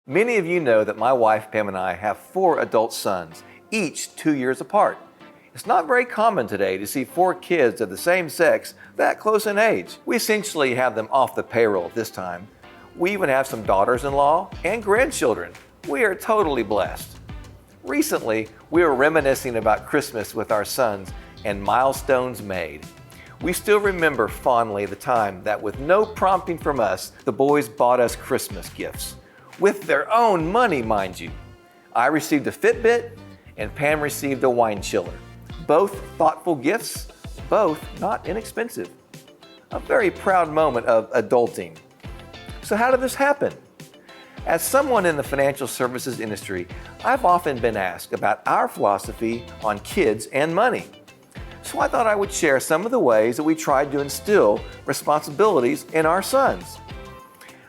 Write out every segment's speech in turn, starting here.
Many of you know that my wife Pam and I have 4 adult sons, each 2 years apart. It's not very common today to see 4 kids of the same sex that close in age. We essentially have them off the payroll at this time. We even have some daughters-in-law and grandchildren. We are totally blessed. Recently, we were reminiscing about Christmas with our sons and milestones made. We still remember fondly the time that with no prompting from us, the boys bought us Christmas gifts. With their own money, mind you. I received a Fitbit and Pam received a wine chiller. Both thoughtful gifts, both not inexpensive. A very proud moment of adulting. So how did this happen? As someone in the financial services industry, I've often been asked about our philosophy on kids and money. So I thought I would share some of the ways that we tried to instill responsibilities in our sons.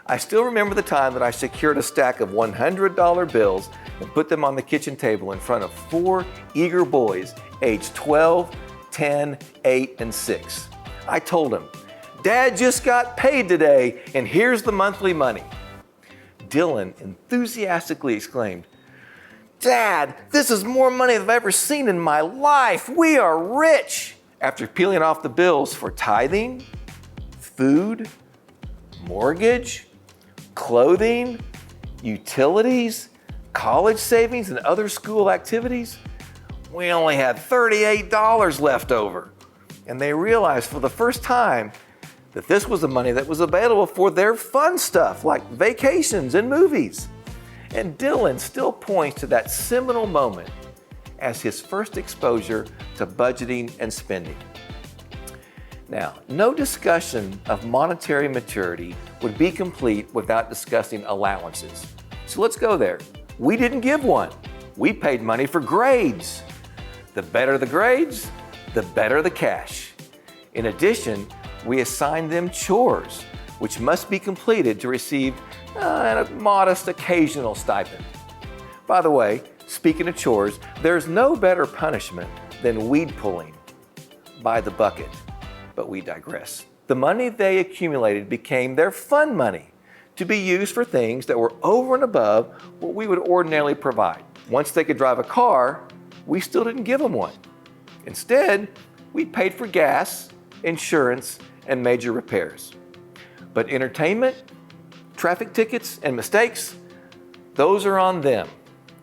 I still remember the time that I secured a stack of $100 bills and put them on the kitchen table in front of 4 eager boys aged 12, 10, 8, and 6. I told them, "Dad just got paid today, and here's the monthly money." Dylan enthusiastically exclaimed, "Dad, this is more money than I've ever seen in my life. We are rich." After peeling off the bills for tithing, food, mortgage, clothing, utilities, college savings, and other school activities, we only had $38 left over. And they realized for the first time that this was the money that was available for their fun stuff like vacations and movies. And Dylan still points to that seminal moment as his first exposure to budgeting and spending. Now, no discussion of monetary maturity would be complete without discussing allowances. So let's go there. We didn't give one. We paid money for grades. The better the grades, the better the cash. In addition, we assigned them chores, which must be completed to receive a modest occasional stipend. By the way, speaking of chores, there's no better punishment than weed pulling by the bucket. But we digress. The money they accumulated became their fun money to be used for things that were over and above what we would ordinarily provide. Once they could drive a car, we still didn't give them one. Instead, we paid for gas, insurance, and major repairs. But entertainment, traffic tickets, and mistakes, those are on them.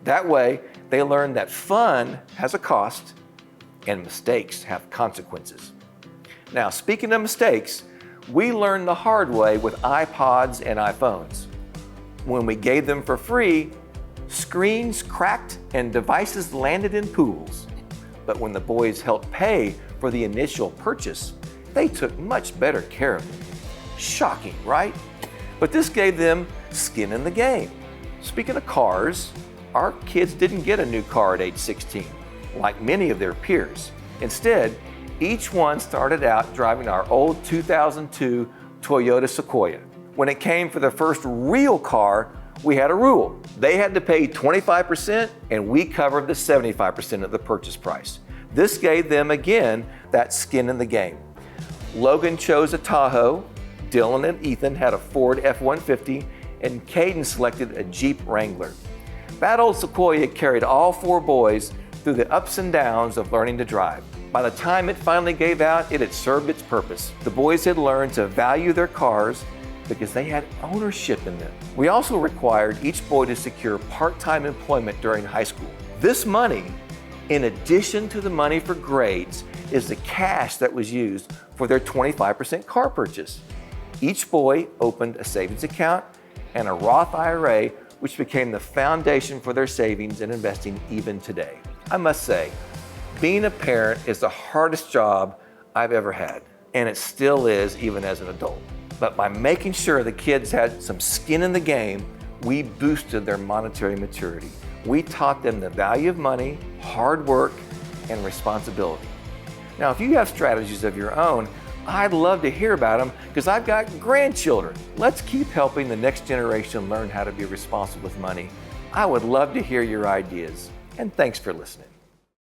That way, they learn that fun has a cost and mistakes have consequences. Now, speaking of mistakes, we learned the hard way with iPods and iPhones. When we gave them for free, screens cracked and devices landed in pools. But when the boys helped pay for the initial purchase, they took much better care of them. Shocking, right? But this gave them skin in the game. Speaking of cars, our kids didn't get a new car at age 16, like many of their peers. Instead, each one started out driving our old 2002 Toyota Sequoia. When it came for their first real car, we had a rule. They had to pay 25% and we covered the 75% of the purchase price. This gave them, again, that skin in the game. Logan chose a Tahoe, Dylan and Ethan had a Ford F-150, and Caden selected a Jeep Wrangler. That old Sequoia carried all 4 boys through the ups and downs of learning to drive. By the time it finally gave out, it had served its purpose. The boys had learned to value their cars because they had ownership in them. We also required each boy to secure part-time employment during high school. This money, in addition to the money for grades, is the cash that was used for their 25% car purchase. Each boy opened a savings account and a Roth IRA, which became the foundation for their savings and investing even today. I must say, being a parent is the hardest job I've ever had, and it still is even as an adult. But by making sure the kids had some skin in the game, we boosted their monetary maturity. We taught them the value of money, hard work, and responsibility. Now, if you have strategies of your own, I'd love to hear about them because I've got grandchildren. Let's keep helping the next generation learn how to be responsible with money. I would love to hear your ideas, and thanks for listening.